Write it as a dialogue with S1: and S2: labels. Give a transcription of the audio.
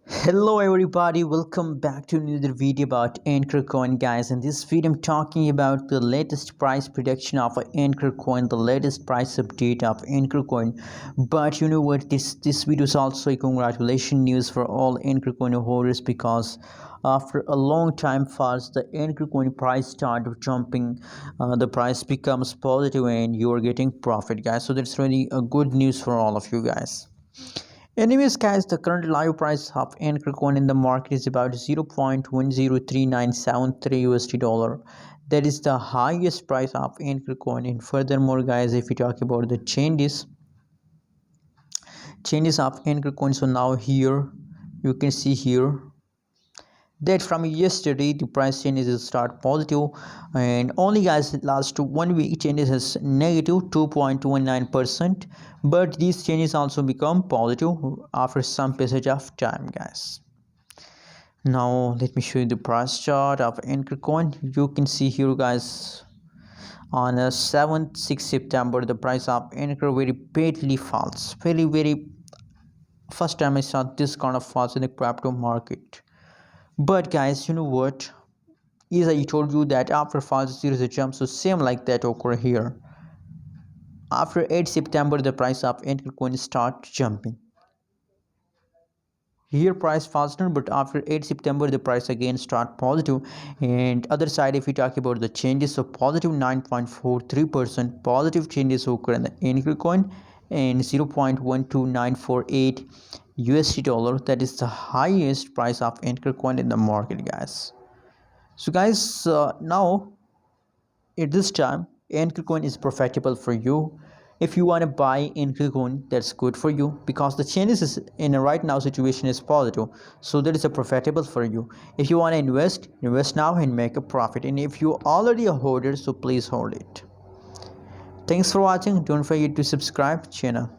S1: Hello everybody, welcome back to another video about Ankr coin, guys. In this video I'm talking about the latest price prediction of Ankr coin, the latest price update of Ankr coin. But you know what, this video is also a congratulation news for all Ankr coin holders, because after a long time fast the Ankr coin price started jumping. The price becomes positive and you are getting profit, guys. So that's really a good news for all of you guys. Anyways, guys, the current live price of Ankr coin in the market is about 0.103973 USD dollar. That is the highest price of Ankr coin. And furthermore, guys, if we talk about the changes of Ankr coin, so now here you can see here that from yesterday the price changes start positive, and only, guys, last 1 week changes is negative 2.19%, but these changes also become positive after some passage of time, guys. Now let me show you the price chart of Ankr coin. You can see here, guys, on 7th 6 September the price of Ankr very badly falls, very first time I saw this kind of falls in the crypto market. But guys, you know what, is I told you that after falls there is a jump, so same like that occur here. After 8 September the price of Ankr coin start jumping. Here price faster, but after 8 September the price again start positive. And other side, if we talk about the changes, so positive 9.43% positive changes occur in the Ankr coin, and 0.12948 USD dollar. That is the highest price of Ankr coin in the market, guys. So guys, now at this time Ankr coin is profitable for you. If you want to buy Ankr coin, that's good for you, because the changes is in a right now situation is positive, so that is a profitable for you. If you want to invest now and make a profit, and if you already a holder, so please hold it. Thanks for watching. Don't forget to subscribe channel.